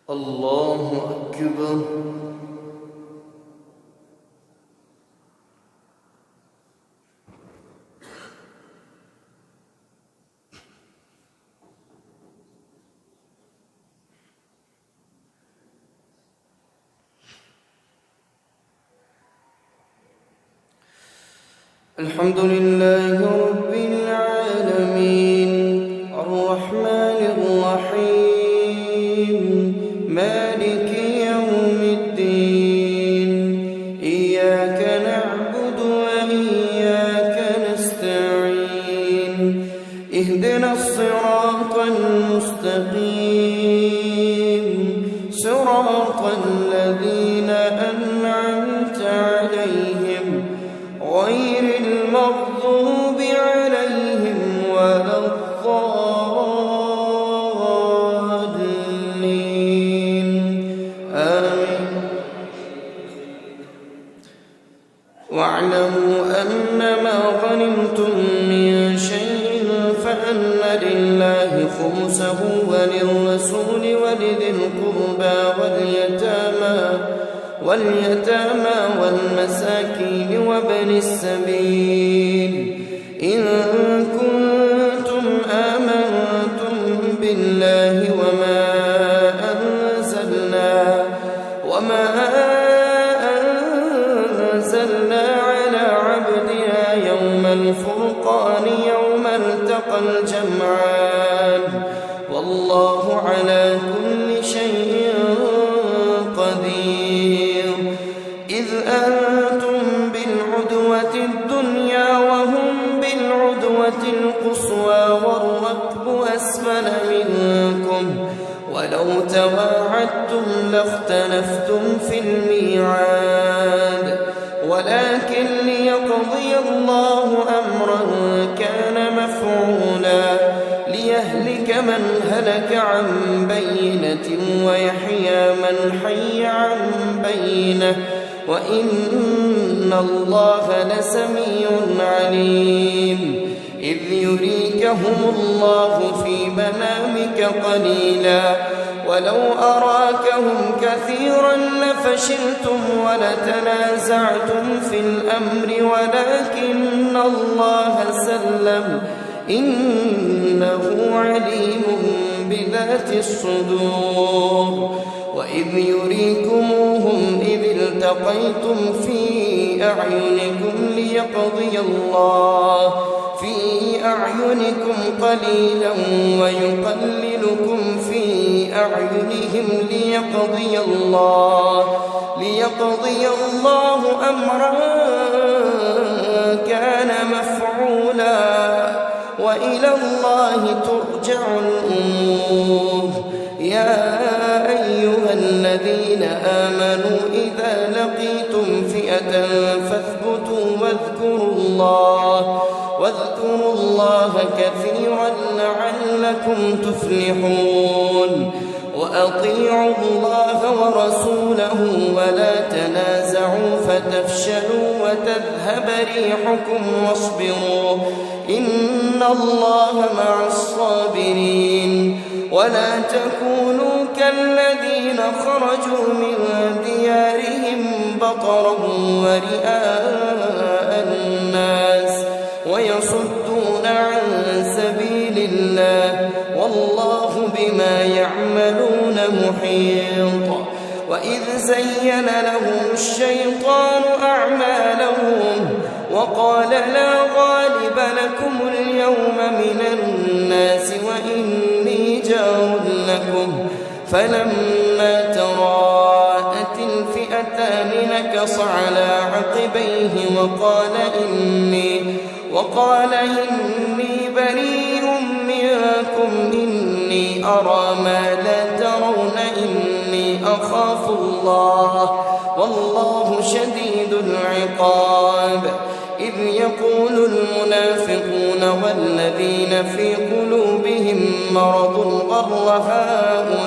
الله أكبر. الحمد لله رب العالمين الرحمن الرحيم مالك يوم الدين إياك نعبد وإياك نستعين اهدنا الصراط المستقيم صراط الذين أنعمت عليهم غير المغضوب عليهم ولا الضالين آمين. واعلموا أنما غنمتم من شيء فأن لله خمسه وللرسول ولذي القربى واليتامى والمساكين وابن السبيل إن كنتم آمنتم بالله وما أنزلنا على عبدنا يوم الفرقان يوم التقى الجمعان والله على كل شيء قدير. إذ أنتم بالعدوة الدنيا وهم بالعدوة القصوى والركب أسفل منكم ولو تواعدتم لاختلفتم في الميعاد ولكن ليقضي الله أمرا كان مفعولا ليهلك من هلك عن بينة ويحيى من حي عن بينة وإن الله لسميع عليم. إذ يريكهم الله في منامك قليلا ولو أراكهم كثيرا لفشلتم ولتنازعتم في الأمر ولكن الله سلم إنه عليم بذات الصدور. وإذ يريكموهم إذ التقيتم في أعينكم ليقضي الله في أعينكم قليلا ويقللكم في أعينهم ليقضي الله أمرا كان مفعولا وإلى الله ترجع الأمور. يا أيها الذين آمنوا إذا لقيتم فئة فاثبتوا واذكروا الله كثيرا لعلكم تفلحون. وأطيعوا الله ورسوله ولا تنازعوا فتفشلوا وتذهب ريحكم واصبروا إن الله مع الصابرين. ولا تكونوا كالذين خرجوا من ديارهم بطرا ورئاء الناس ويصدون عن سبيل الله والله بما يعملون محيط. وإذ زين لهم الشيطان أعمالهم وقال لا غالب لكم اليوم من الناس وإني جار لكم فلما تراءت الفئتان نكص على عقبيه وقال إني بريء منكم إني أرى ما لا ترون إني أخاف الله والله شديد العقاب. إذ يقول المنافقون والذين في قلوبهم مرض غر هؤلاء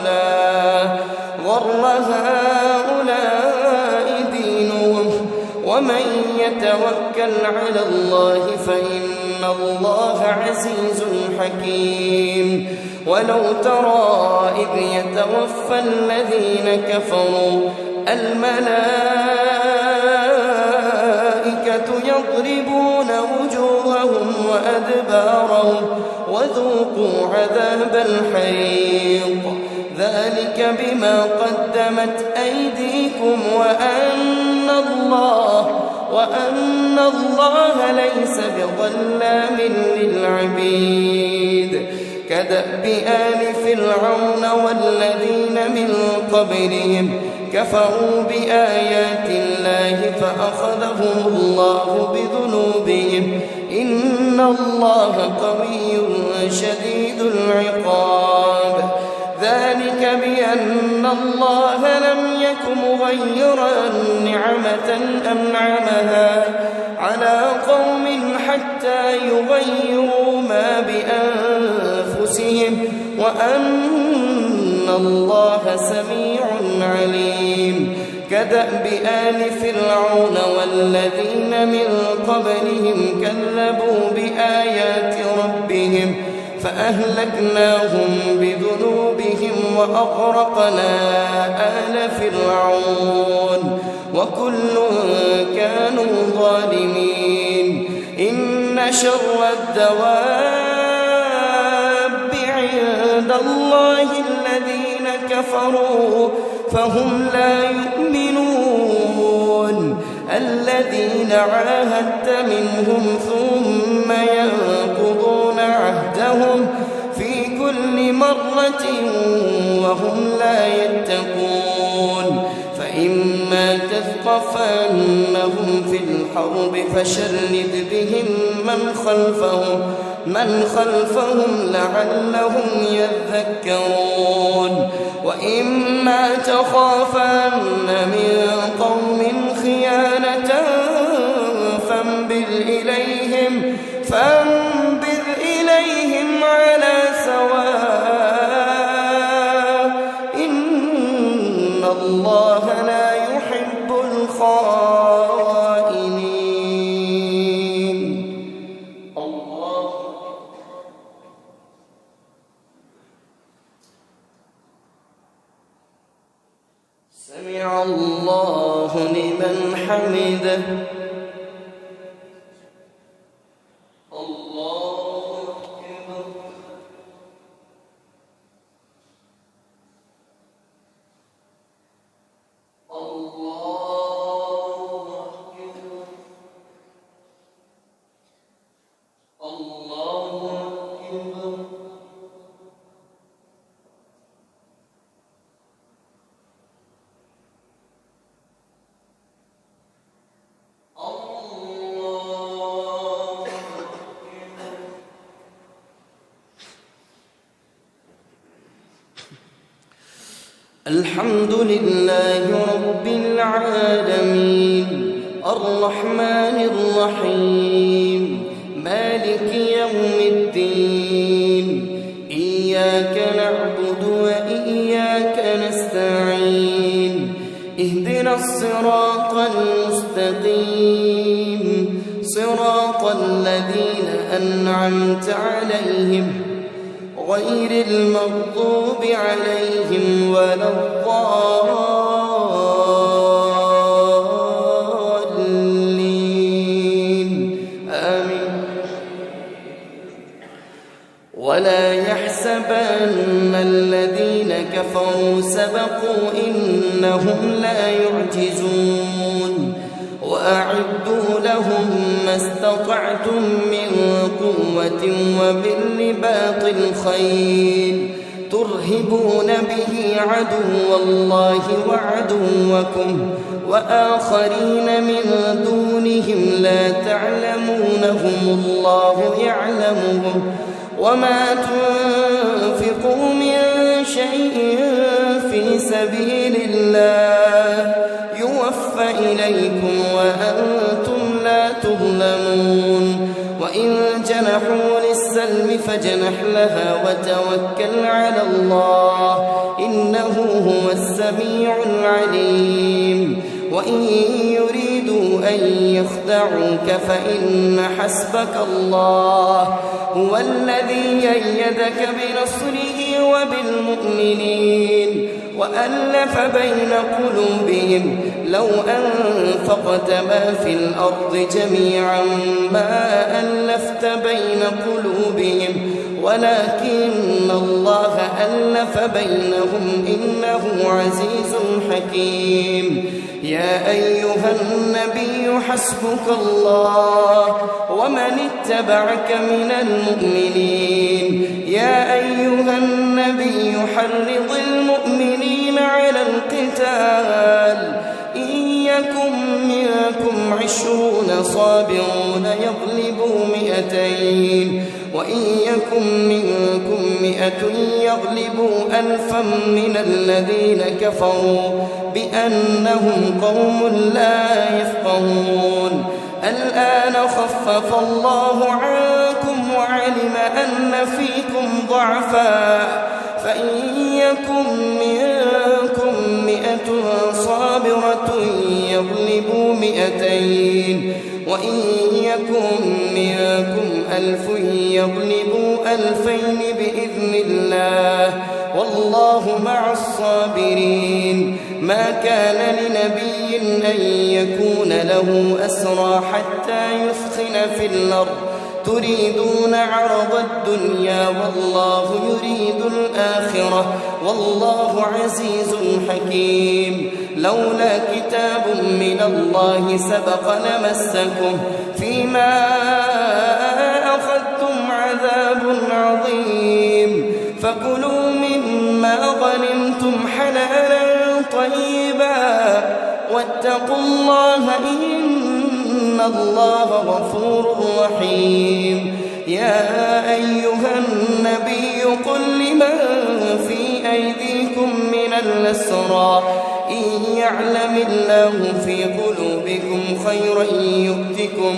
دينهم ومن يتوكل على الله فإن الله عزيز حكيم. ولو ترى إذ يتوفى الذين كفروا الملائكة يضربون وجوههم وأدبارهم وذوقوا عذاب الحريق ذلك بما قدمت أيديكم وأن الله ليس بظلام للعبيد. كدأب آل فرعون والذين من قبلهم كفروا بآيات الله فأخذهم الله بذنوبهم إن الله قوي شديد العقاب. ذلك بأن الله لم يك مغيرا نعمة أنعمها على قوم حتى يغيروا ما بأنفسهم وأن الله سميع عليم. كدأب آل فرعون والذين من قبلهم كذبوا بآيات ربهم فأهلكناهم بذنوبهم وأغرقنا آل فرعون وكل كانوا ظالمين. إن شر الدواب عند الله الذين كفروا فهم لا يؤمنون الذين عاهدت منهم ثم ينقضون عهدهم في كل مرة وهم لا يتقون. فإما تثقفنهم في الحرب فشرد بهم من خلفهم لعلهم يذكرون. وإما تخافن من قوم خيانة فانبذ إليهم على سواء إن الله لا يحب الخائنين. الله سمع الله لمن حمده. الحمد لله رب العالمين الرحمن الرحيم مالك يوم الدين إياك نعبد وإياك نستعين اهدنا الصراط المستقيم صراط الذين أنعمت عليهم غير المغضوب عليهم ولا الضالين آمين. ولا يحسبن الذين كفروا سبقوا إنهم لا يعجزون. وأعدوا لهم ما استطعتم من قوة وبالرباط الخيل ترهبون به عدو الله وعدوكم وآخرين من دونهم لا تعلمونهم الله يعلمهم وما تنفقوا من شيء في سبيل الله يوفى إليكم وأنتم لا تظلمون. وإن جنحوا للسلم فاجنح لها وتوكل على الله إنه هو السميع العليم. وإن يريدوا أن يخدعوك فإن حسبك الله هو الذي أيدك بنصره وبالمؤمنين وألف بين قلوبهم لو أنفقت ما في الأرض جميعا ما ألفت بين قلوبهم ولكن الله ألف بينهم إنه عزيز حكيم. يا أيها النبي حسبك الله ومن اتبعك من المؤمنين. يا أيها النبي حرض المؤمنين على القتال إن يكن منكم 20 صابرون يغلبوا 200 وإن يكن منكم 100 يغلبوا 1000 من الذين كفروا بأنهم قوم لا يفقهون. الآن خفف الله عنكم وعلم أن فيكم ضعفا فإن يكن منكم 100 صابرة يغلبوا 200 وإن يكن منكم 1000 يغلبوا 2000 بإذن الله والله مع الصابرين. ما كان لنبي أن يكون له أسرى حتى يثخن في الأرض تريدون عرض الدنيا والله يريد الآخرة والله عزيز حكيم. لولا كتاب من الله سبق لمسكم فيما أخذتم عذاب عظيم فكلوا مما غنمتم حلالا طيبا واتقوا الله إن الله غفور رحيم. يا أيها النبي قل لمن في أيديكم من الأسرى إن يعلم الله في قلوبكم خيرا يؤتكم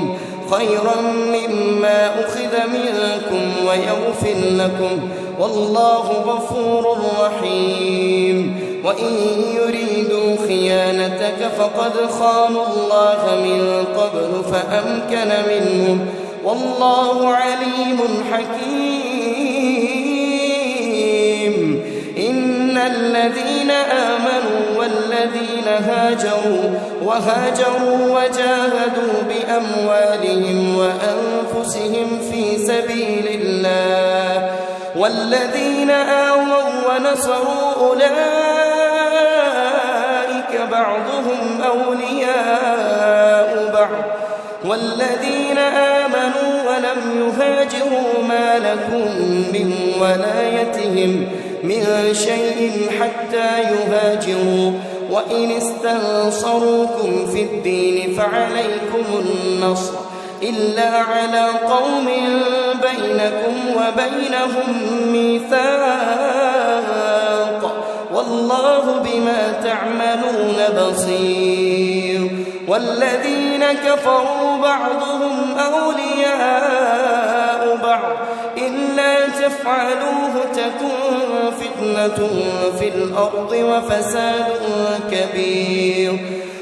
خيرا مما أخذ منكم ويغفر لكم والله غفور رحيم. وإن يريدوا خيانتك فقد خانوا الله من قبل فأمكن منهم والله عليم حكيم. إن الذين آمنوا والذين وهاجروا وجاهدوا بأموالهم وأنفسهم في سبيل الله والذين آووا ونصروا أولئك بعضهم أولياء بعض والذين آمنوا ولم يهاجروا ما لكم من ولايتهم من شيء حتى يهاجروا وإن استنصروكم في الدين فعليكم النصر إلا على قوم بينكم وبينهم ميثاق والله بما تعملون بصير. والذين كفروا بعضهم أولياء بعض إلا تفعلوه تكن فتنة في الأرض وفساد كبير.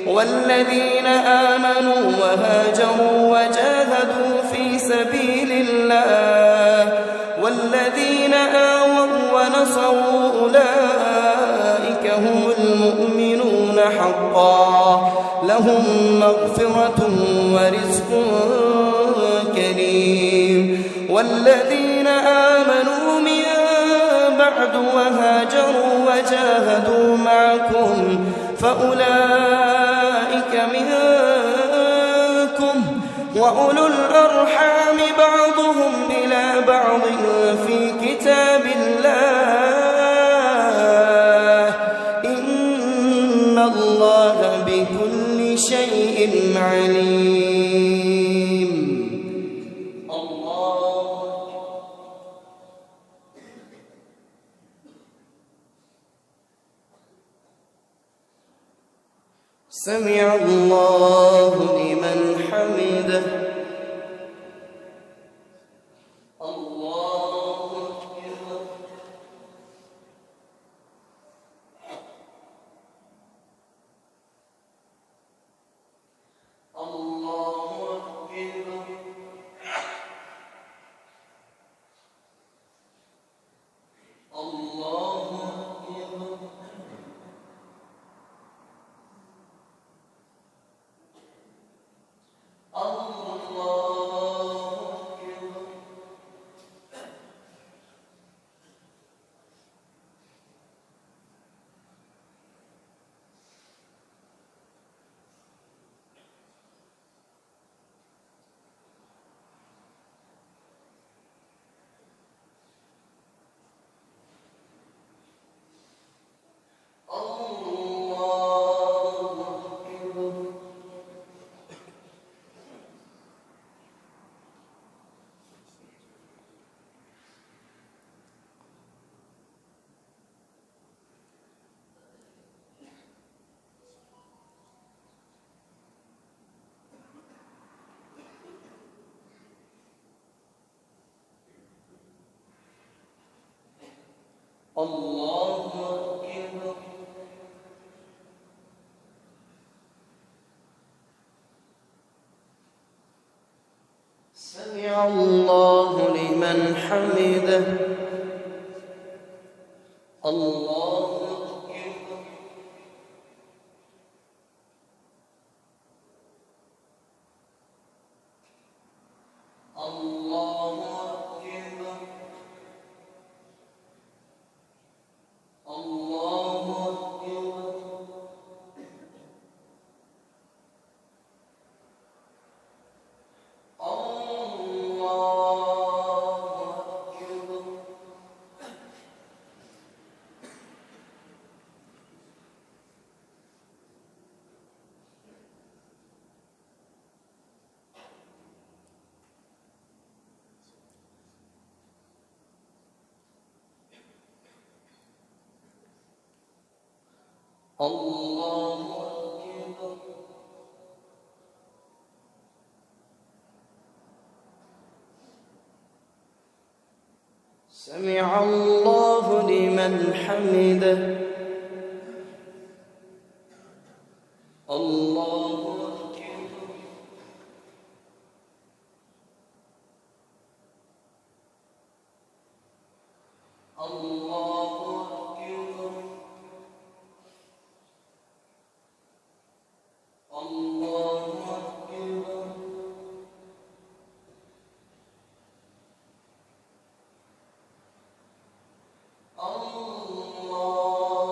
والذين آمنوا وهاجروا وجاهدوا في سبيل الله والذين آووا ونصروا أولئك هم المؤمنون حقا لهم مغفرة ورزق كريم. والذين آمنوا من بعد وهاجروا وجاهدوا معكم فأولئك منكم وأولو الأرحام بعضهم إلى بعض في كتاب الله إن الله بكل شيء عليم. سمع الله لمن حمده. الله أكبر. الله الله أكبر. سمع الله لمن حمده. الله أكبر. الله أكبر. الله أكبر. الله أكبر. سمع الله لمن حمده. الله أكبر. الله أكبر. الله أكبر. الله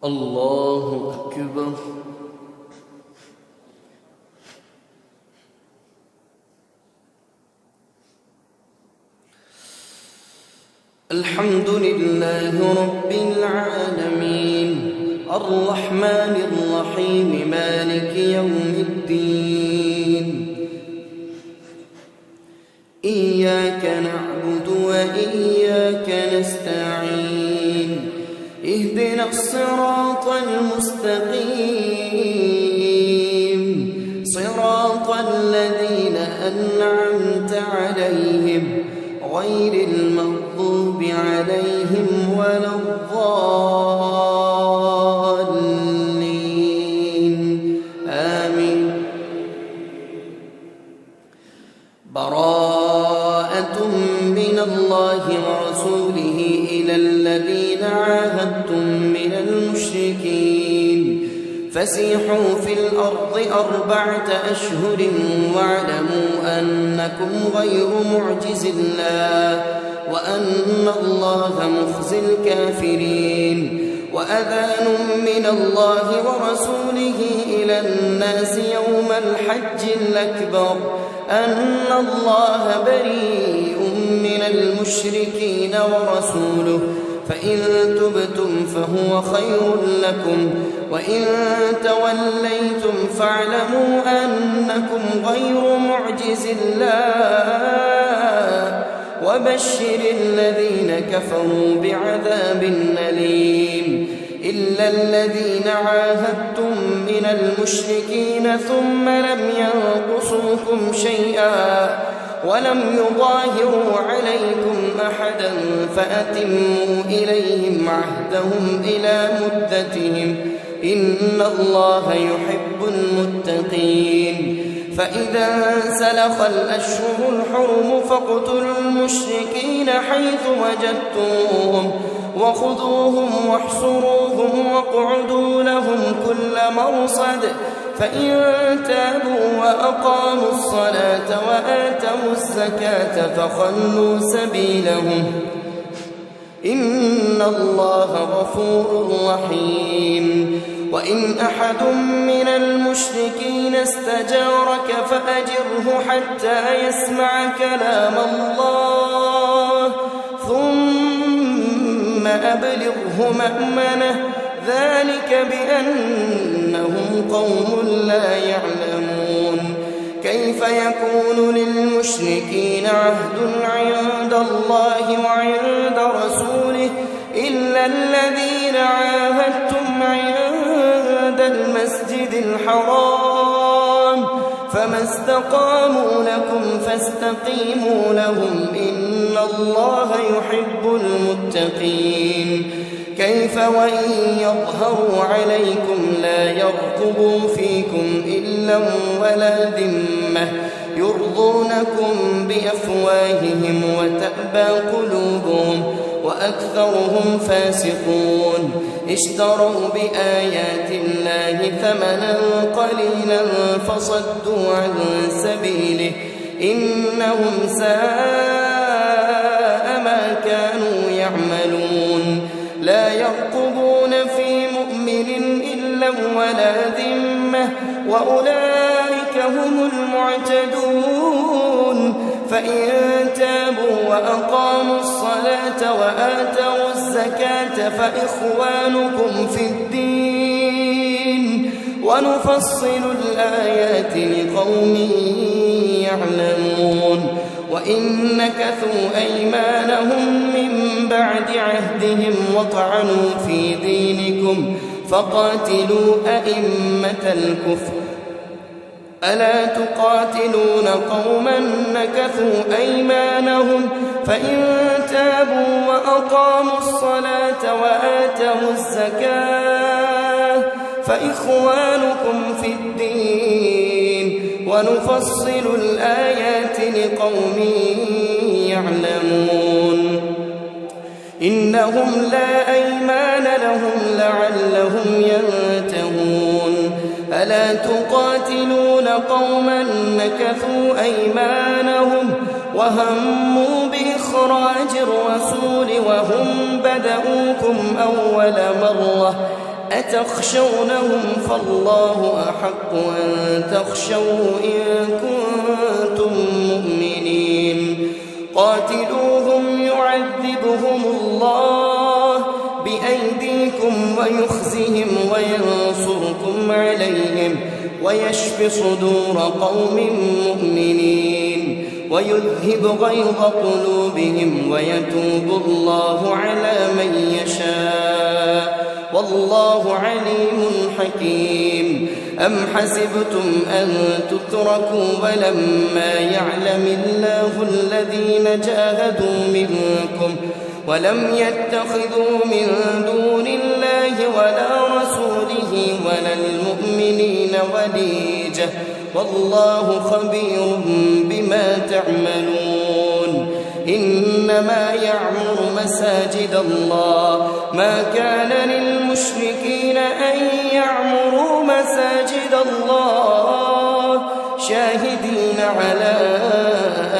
الله أكبر. الحمد لله رب العالمين الرحمن الرحيم مالك يوم الدين إياك نعبد وإياك نستعين اهدنا الصراط المستقيم صراط الذين أنعمت عليهم غير المغضوب عليهم ولا الضالين آمين. براءة من الله ورسوله إلى الذين عاهدتم من المشركين فسيحوا في الأرض 4 أشهر واعلموا أنكم غير معجز الله وأن الله مخزي الكافرين. وأذان من الله ورسوله إلى الناس يوم الحج الأكبر أن الله بريء من المشركين ورسوله فإن تبتم فهو خير لكم وإن توليتم فاعلموا أنكم غير معجز الله وبشر الذين كفروا بعذاب أليم. إلا الذين عاهدتم من المشركين ثم لم ينقصوكم شيئا ولم يظاهروا عليكم أحدا فأتموا إليهم عهدهم إلى مدتهم إن الله يحب المتقين. فإذا سلخ الأشهر الحرم فاقتلوا المشركين حيث وجدتموهم وخذوهم واحصروهم واقعدوا لهم كل مرصد فإن تابوا وأقاموا الصلاة وآتوا الزكاة فخلوا سبيلهم إن الله غفور رحيم. وإن أحد من المشركين استجارك فأجره حتى يسمع كلام الله ثم أبلغه مأمنه ذلك بأنهم قوم لا يعلمون. كيف يكون للمشركين عهد عند الله وعند رسوله إلا الذين عاهدتم عند المسجد الحرام فما استقاموا لكم فاستقيموا لهم إن الله يحب المتقين. كيف وإن يظهروا عليكم لا يرقبوا فيكم إلا ولا ذمة يرضونكم بأفواههم وتأبى قلوبهم وأكثرهم فاسقون. اشتروا بآيات الله ثمنا قليلا فصدوا عن سبيله إنهم ساء ما كانوا يعملون. لا يرقبون في مؤمن إلا ولا ذمة وأولئك هم المعتدون. فإن تابوا وأقاموا الصلاة وآتوا الزكاة فإخوانكم في الدين ونفصل الآيات لقوم يعلمون. وإن نكثوا أيمانهم من بعد عهدهم وطعنوا في دينكم فقاتلوا أئمة الكفر ألا تقاتلون قوما نكثوا أيمانهم فإن تابوا وأقاموا الصلاة وآتوا الزكاة فإخوانكم في الدين ونفصل الآيات لقوم يعلمون. إنهم لا أيمان لهم لعلهم ينتهون. ألا تقاتلون قوما نكثوا أيمانهم وهموا بإخراج الرسول وهم بدؤوكم أول مرة أتخشونهم فالله أحق أن تخشوه إن كنتم مؤمنين قاتلوهم يعذبهم الله بأيديكم ويخزهم وينصركم عليهم ويشف صدور قوم مؤمنين ويذهب غيظ قلوبهم ويتوب الله على من يشاء والله عليم حكيم أم حسبتم أن تتركوا ولما يعلم الله الذين جاهدوا منكم ولم يتخذوا من دون الله ولا رسوله ولا المؤمنين وليجة والله خبير بما تعملون إنما يعمر مساجد الله ما كان للمشركين أن يعمروا مساجد الله شاهدين على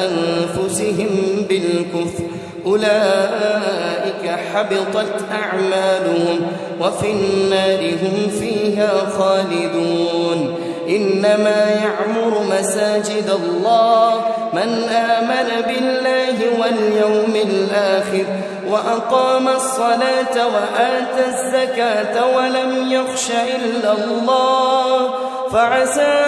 أنفسهم بالكفر أولئك حبطت أعمالهم وفي النار هم فيها خالدون إنما يعمر مساجد الله من آمن بالله واليوم الآخر وأقام الصلاة وآتى الزكاة ولم يخش إلا الله فعسى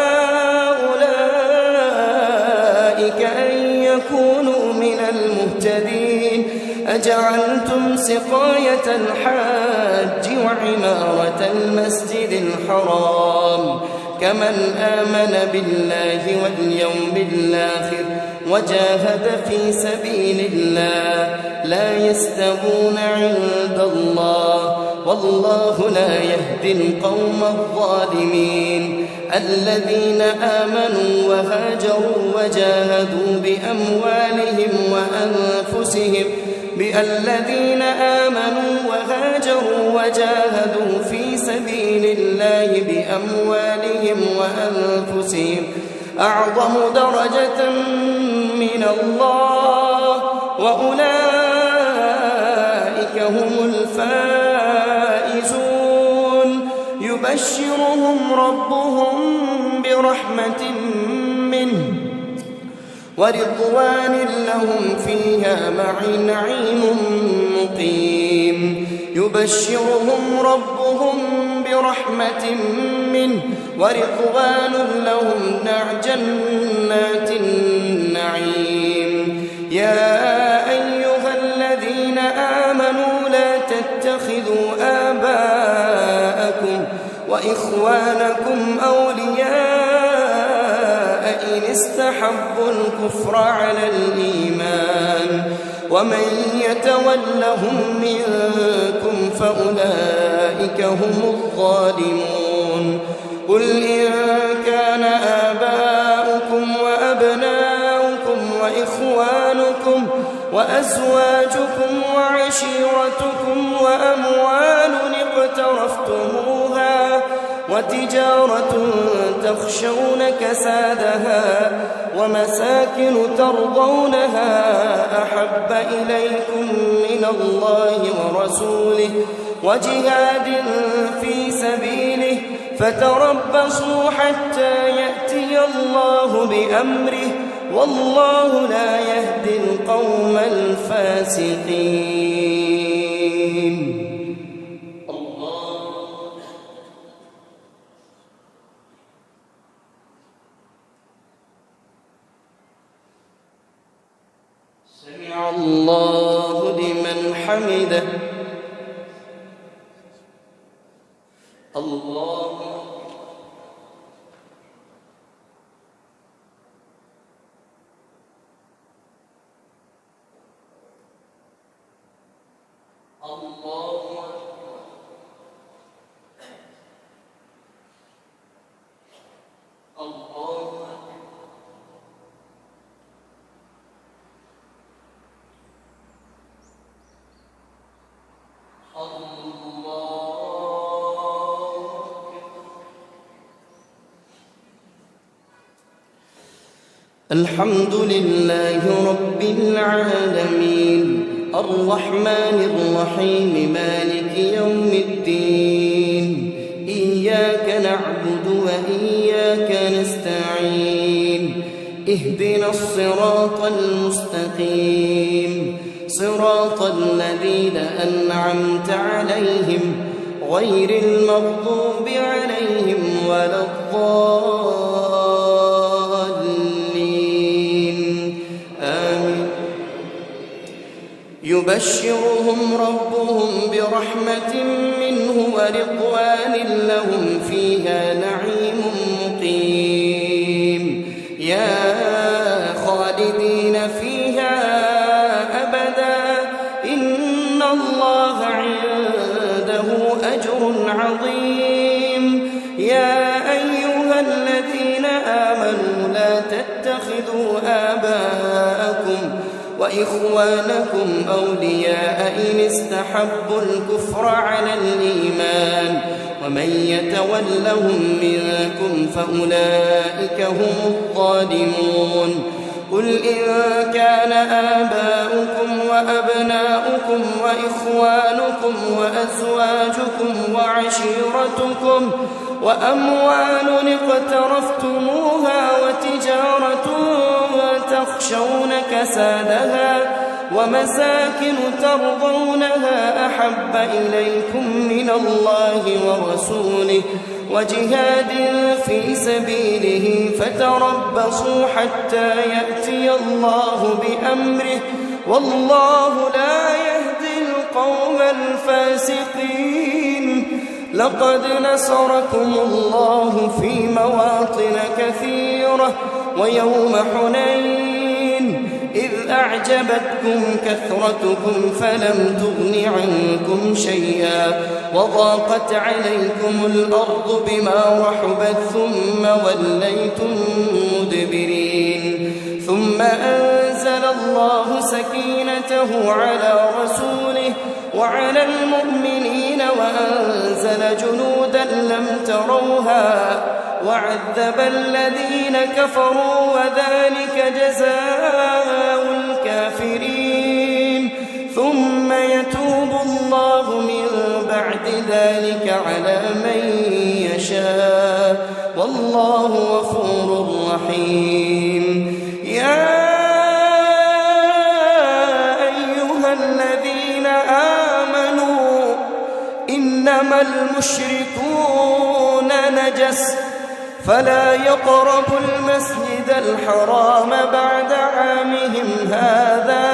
أولئك أن يكونوا من المهتدين أجعلتم سقاية الحاج وعمارة المسجد الحرام كمن آمن بالله واليوم الآخر وجاهد في سبيل الله لا يستوون عند الله والله لا يهدي القوم الظالمين الذين آمنوا وهاجروا وجاهدوا بأموالهم وأنفسهم الذين آمنوا وهاجروا وجاهدوا في سبيل الله بأموالهم وأنفسهم أعظم درجة من الله وأولئك هم الفائزون يبشرهم ربهم برحمة منه ورضوان لهم فيها نعيم مقيم يبشرهم ربهم برحمة منه ورضوان لهم جنات النعيم يا أيها الذين آمنوا لا تتخذوا آباءكم وإخوانكم أولياء إن استحبوا الكفر على الإيمان ومن يتولهم منكم فأولئك هم الظالمون قل إن كان آباؤكم وأبناؤكم وإخوانكم وأزواجكم وعشيرتكم وأموال اقترفتموها وتجارة تخشون كسادها ومساكن ترضونها أحب إليكم من الله ورسوله وجهاد في سبيله فتربصوا حتى يأتي الله بأمره والله لا يهدي القوم الفاسقين. سمع الله لمن حمده. الله الحمد لله رب العالمين الرحمن الرحيم مالك يوم الدين إياك نعبد وإياك نستعين اهدنا الصراط المستقيم صراط الذين أنعمت عليهم غير المغضوب عليهم ولا الضالين آمين. يبشرهم ربهم برحمة منه ورضوان لهم فيها نعيم مقيم خالدين فيها أبدا إن الله عنده أجر عظيم. يا أيها الذين آمنوا لا تتخذوا آباءكم وإخوانكم أولياء إن استحبوا الكفر على الإيمان ومن يتولهم منكم فأولئك هم الظالمون. قل إن كان آباؤكم وأبناؤكم وإخوانكم وأزواجكم وعشيرتكم وأموال اقترفتموها وتجارة تخشون كسادها ومساكن ترضونها أحب إليكم من الله ورسوله وجهاد في سبيله فتربصوا حتى يأتي الله بأمره والله لا يهدي القوم الفاسقين. لقد نصركم الله في مواطن كثيرة ويوم حنين إذ أعجبتكم كثرتكم فلم تغن عنكم شيئا وضاقت عليكم الأرض بما رحبت ثم وليتم مدبرين ثم أنزل الله سكينته على رسوله وعلى المؤمنين وأنزل جنودا لم تروها وعذب الذين كفروا وذلك جزاء الكافرين. ثم يتوب الله من بعد ذلك على من يشاء والله غفور رحيم. يا أيها الذين آمنوا إنما المشركون نجس فلا يقربوا المسجد الحرام بعد عامهم هذا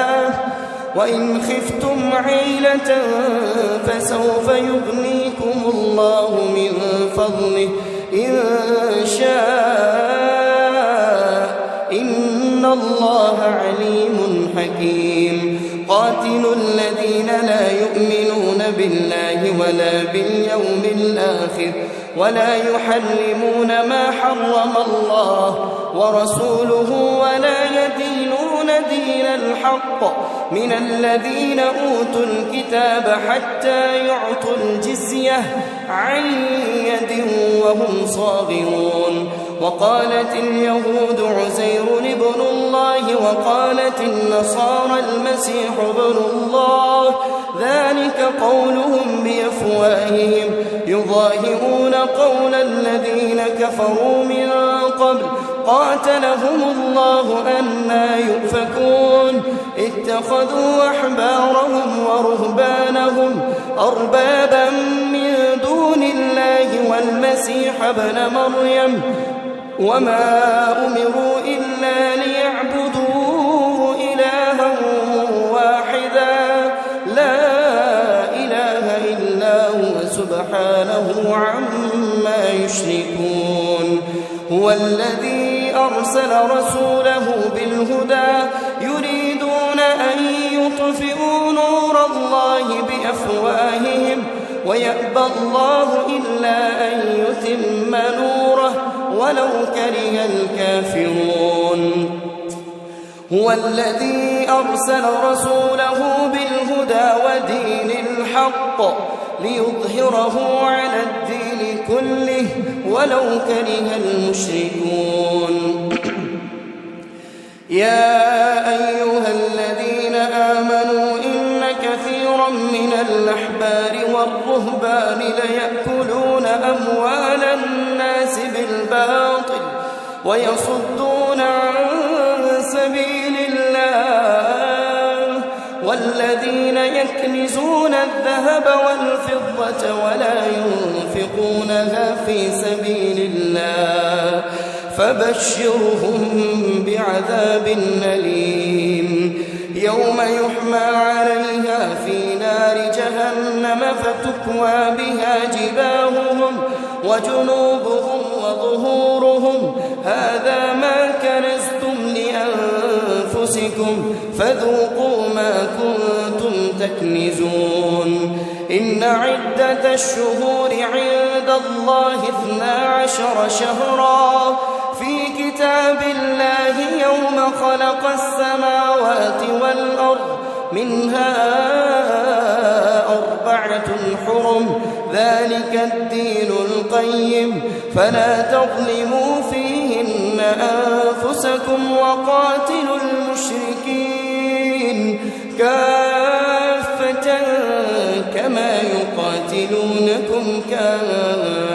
وإن خفتم عيلة فسوف يغنيكم الله من فضله إن شاء إن الله عليم حكيم. قاتلوا الذين لا يؤمنون بالله ولا باليوم الآخر ولا يحرمون ما حرم الله ورسوله ولا يدينون دين الحق من الذين أوتوا الكتاب حتى يعطوا الجزية عن يد وهم صاغرون. وقالت اليهود عزير ابن الله وقالت النصارى المسيح ابن الله ذلك قولهم بأفواههم يضاهئون قول الذين كفروا من قبل قاتلهم الله أنى يؤفكون. اتخذوا أحبارهم ورهبانهم أربابا من دون الله والمسيح ابن مريم وما أمروا إلا ليعبدوا إلها واحدا لا إله إلا هو سبحانه عما يشركون. هو الذي أرسل رسوله بالهدى يريدون أن يطفئوا نور الله بأفواههم ويأبى الله إلا أن يتم نوره ولو كره الكافرون. هو الذي أرسل رسوله بالهدى ودين الحق ليظهره على الدين كله ولو كره المشركون. يا أيها الذين آمنوا إن كثيرا كثيرا من الأحبار والرهبان ليأكلون أموال الناس بالباطل ويصدون عن سبيل الله والذين يكنزون الذهب والفضة ولا ينفقونها في سبيل الله فبشرهم بعذاب أليم يوم يحمى عليها في نار جهنم فتكوى بها جباههم وجنوبهم وظهورهم هذا ما كنزتم لأنفسكم فذوقوا ما كنتم تكنزون إن عدة الشهور عند الله 12 شهرا في كتاب الله يوم خلق السماوات والأرض منها 4 حرم ذلك الدين القيم فلا تظلموا فيهن أنفسكم وقاتلوا المشركين كافة كما يقاتلونكم كافة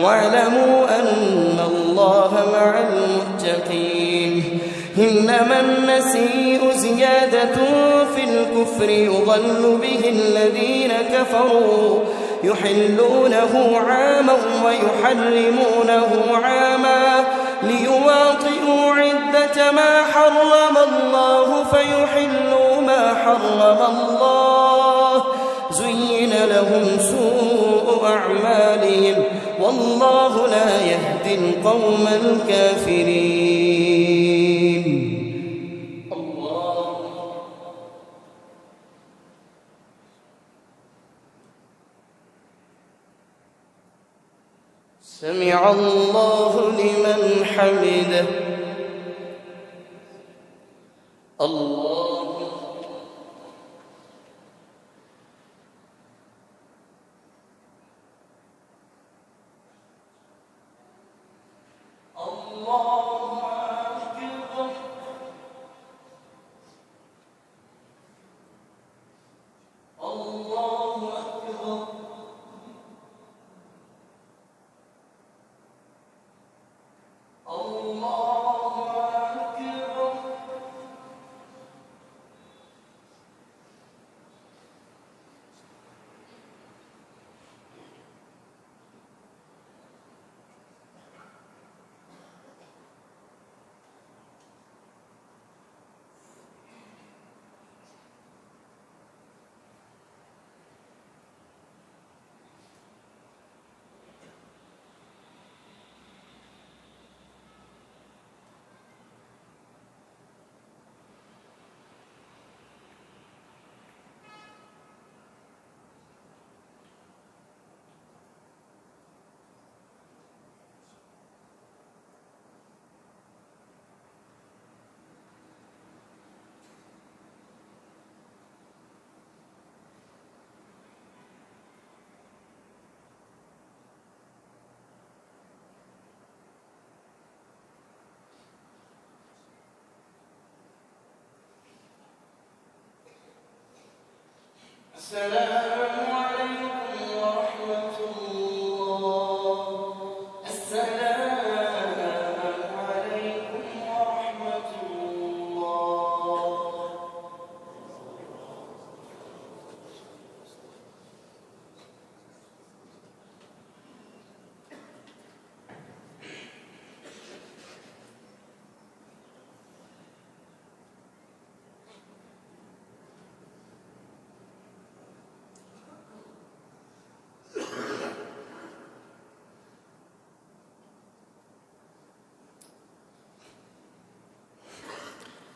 واعلموا أن الله مع المتقين إنما النسيء زيادة في الكفر يضل به الذين كفروا يحلونه عاما ويحرمونه عاما ليواطئوا عدة ما حرم الله فيحلوا ما حرم الله زين لهم سوء أعمالهم والله لا يهدي القوم الكافرين. الله سمع الله لمن حمده. الله السلام عليكم ورحمة الله. السلام عليكم ورحمة الله.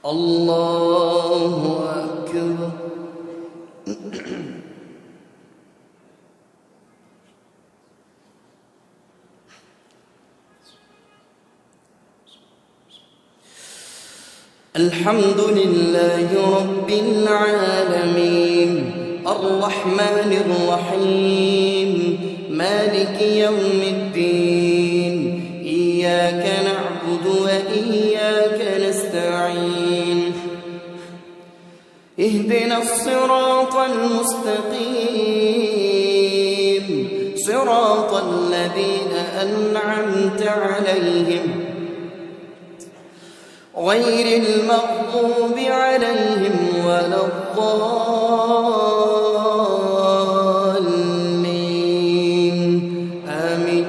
الله أكبر. الحمد لله رب العالمين الرحمن الرحيم مالك يوم الدين إياك نعبد وإياك نستعين اهدنا الصراط المستقيم صراط الذين أنعمت عليهم غير المغضوب عليهم ولا الضالين آمين.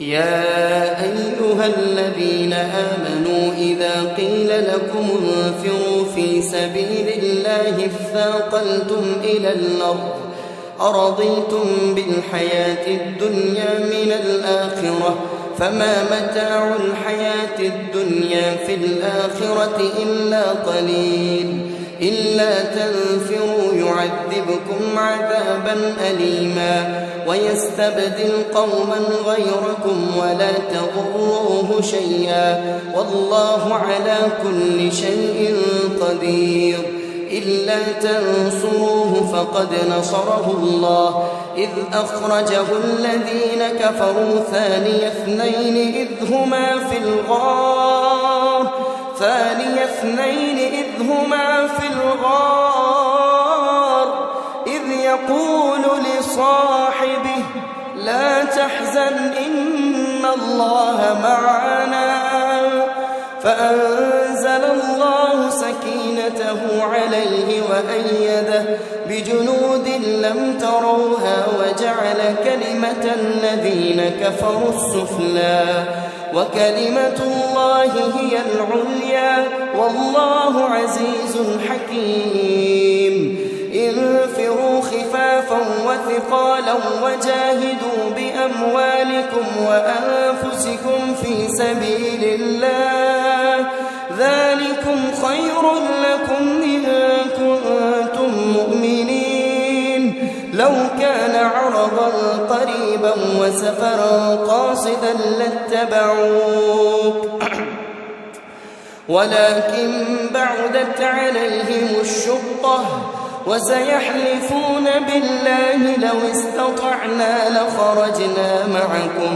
يا أيها الذين آمنوا إذا قيل لكم انفروا في سبيل الله اثاقلتم إلى الأرض أرضيتم بالحياة الدنيا من الآخرة فما متاع الحياة الدنيا في الآخرة إلا قليل. إلا تنفروا يعذبكم عذابا أليما ويستبدل قوما غيركم ولا تضروه شيئا والله على كل شيء قدير. إلا تنصروه فقد نصره الله إذ أخرجه الذين كفروا ثاني اثنين إذ هما في الغار إذ يقول لصاحبه لا تحزن إن الله معنا فأنزل الله سكينته عليه وأيده بجنود لم تروها وجعل كلمة الذين كفروا السفلى وكلمة الله هي العليا والله عزيز حكيم. انفروا خفافا وثقالا وجاهدوا بأموالكم وأنفسكم في سبيل الله ذلكم خير لكم إن كنتم مؤمنين. لو كان عرضا قريبا وسفرا قاصدا لاتبعوك ولكن بعدت عليهم الشقة وسيحلفون بالله لو استطعنا لخرجنا معكم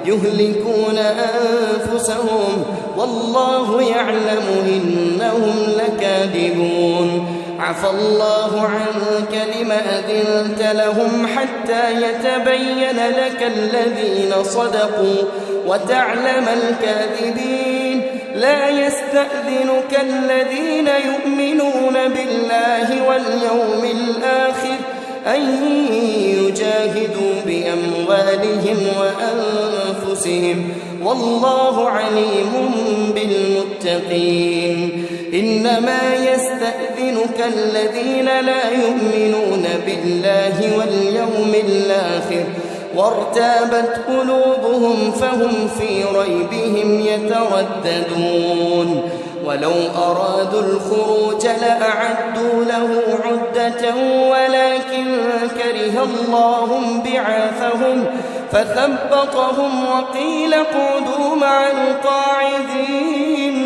يهلكون أنفسهم والله يعلم إنهم لكاذبون. عفى الله عنك لم أذنت لهم حتى يتبين لك الذين صدقوا وتعلم الكاذبين. لا يستأذنك الذين يؤمنون بالله واليوم الآخر أن يجاهدوا بأموالهم وأنفسهم والله عليم بالمتقين. إنما يستأذنك الذين لا يؤمنون بالله واليوم الآخر وارتابت قلوبهم فهم في ريبهم يترددون. ولو أرادوا الخروج لأعدوا له عدة ولكن كره الله بعاثهم فثبطهم وقيل اقعدوا مع القاعدين.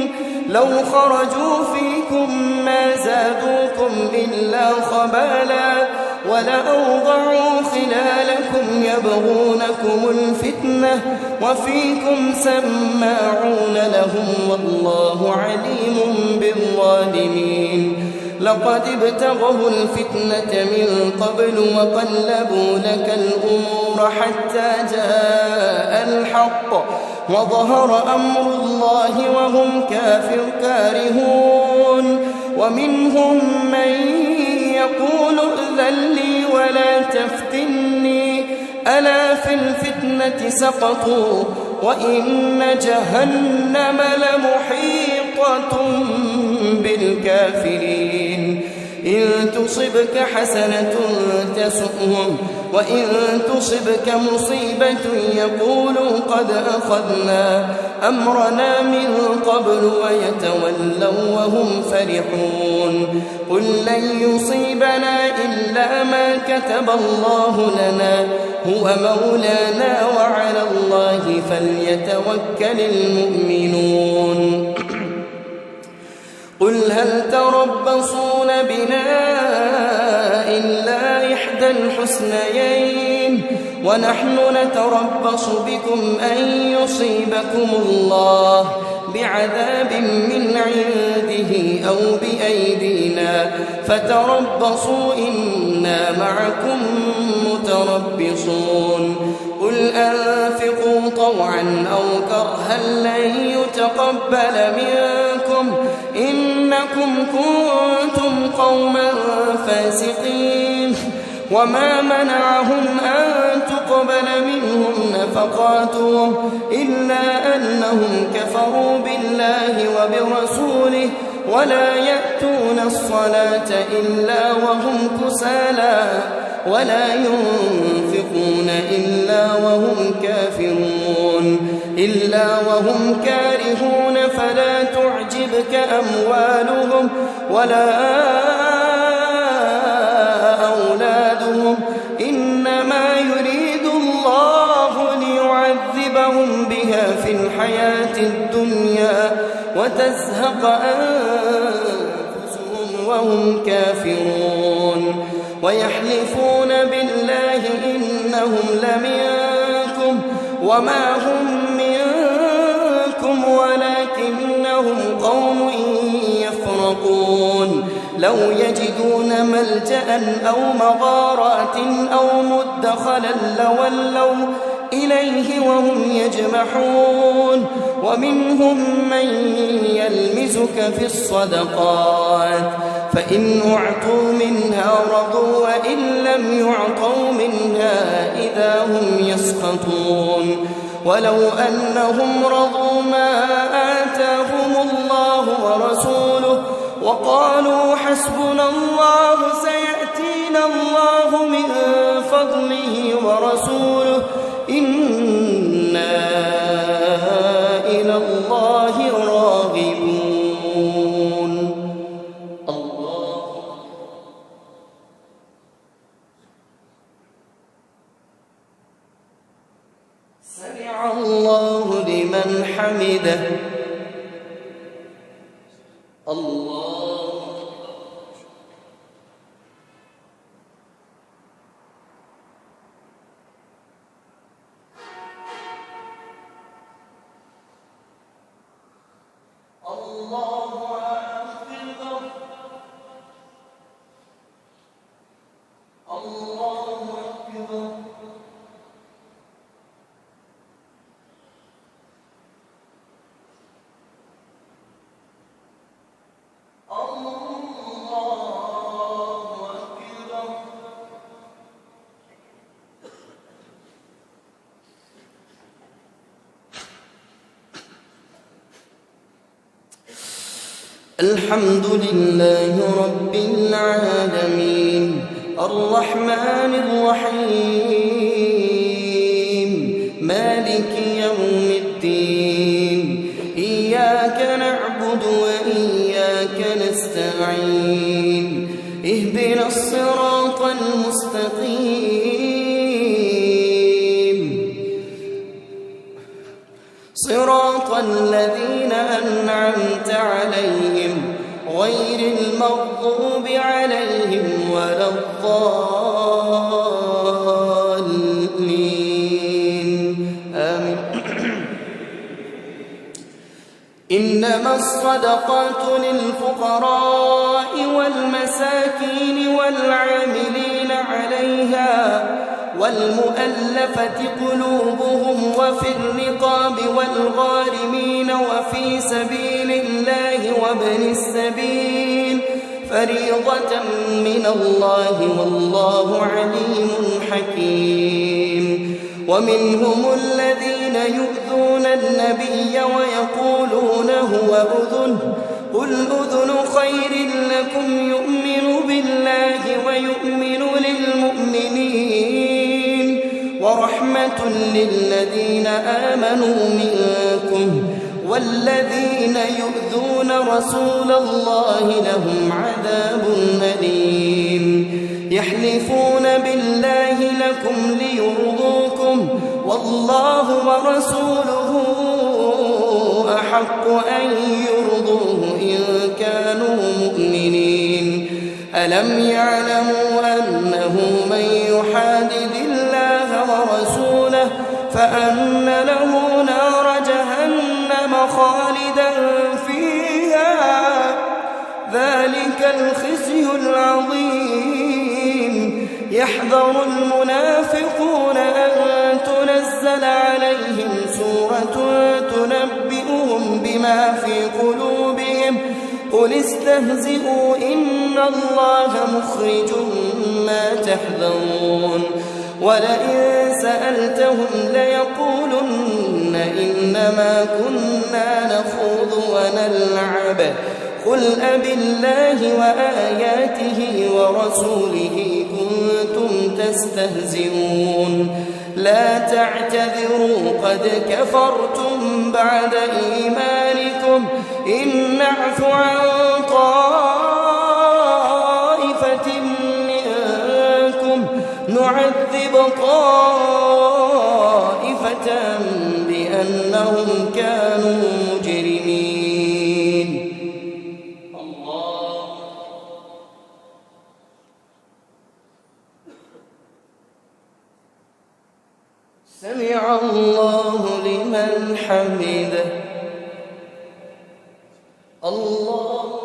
لو خرجوا فيكم ما زادوكم إلا خبالا ولأوضعوا خلالكم يبغونكم الفتنة وفيكم سماعون لهم والله عليم بالظالمين. لقد ابتغوا الفتنة من قبل وقلبوا لك الأمور حتى جاء الحق وظهر أمر الله وهم كارهون. ومنهم من يقول ائذن لي ولا تفتني ألا في الفتنة سقطوا وإن جهنم لمحيطة بالكافرين. إن تصبك حسنة تسؤهم وإن تصبك مصيبة يقولوا قد أخذنا أمرنا من قبل ويتولوا وهم فرحون. قل لن يصيبنا إلا ما كتب الله لنا هو مولانا وعلى الله فليتوكل المؤمنون. قل هل تربصون بنا إلا إحدى الحسنيين ونحن نتربص بكم أن يصيبكم الله بعذاب من عنده أو بأيدينا فتربصوا إنا معكم متربصون قل أنفقوا طوعا أو كرها لن يتقبل منكم إنكم كنتم قوما فاسقين وما منعهم أن تقبل منهم نفقاتهم إلا أنهم كفروا بالله وبرسوله ولا يأتون الصلاة إلا وهم كسالى ولا ينفقون إلا وهم كارهون فلا تعجبك أموالهم ولا أولادهم إنما يريد الله ليعذبهم بها في الحياة الدنيا وتزهق أنفسهم وهم كافرون ويحلفون بالله إنهم لمنكم وما هم منكم ولكنهم قوم يفرقون لو يجدون ملجأ أو مغارات أو مدخلا لولوا إليه وهم يجمحون ومنهم من يلمزك في الصدقات فإن أعطوا منها رضوا وإن لم يعطوا منها إذا هم يسخطون ولو أنهم رضوا ما آتاهم الله ورسوله وقالوا حسبنا الله سيأتينا الله من فضله ورسوله إنا إلى الله راغبون الله سمع الله لمن حمده الله الحمد لله رب العالمين الرحمن الرحيم مالك يوم الدين إياك نعبد وإياك نستعين اهدنا الصراط المستقيم صراط الذين أنعمت عليهم غير المغضوب عليهم ولا الضالين آمين إنما الصدقات للفقراء والمساكين والعاملين عليها والمؤلفة قلوبهم وفي الرقاب والغارمين وفي سبيل الله وابن السبيل فريضة من الله والله عليم حكيم ومنهم الذين يؤذون النبي ويقولون هو أذن قل أذن خير لكم يؤمن بالله ويؤمن للمؤمنين ورحمة للذين آمنوا منكم والذين يؤذون رسول الله لهم عذاب أليم يحلفون بالله لكم ليرضوكم والله ورسوله أحق أن يرضوه إن كانوا مؤمنين ألم يعلموا أنه من يحادد الله فأن له نار جهنم خالدا فيها ذلك الخزي العظيم يحذر المنافقون أن تنزل عليهم سورة تنبئهم بما في قلوبهم قل استهزئوا إن الله مخرج ما تحذرون ولئن سألتهم ليقولن إنما كنا نخوض ونلعب قل أبالله وآياته ورسوله كنتم تستهزئون لا تعتذروا قد كفرتم بعد إيمانكم إن نعف عن طائفة منكم نعذب طائفة بأنهم كانوا مجرمين. الله سمع الله لمن حمده. الله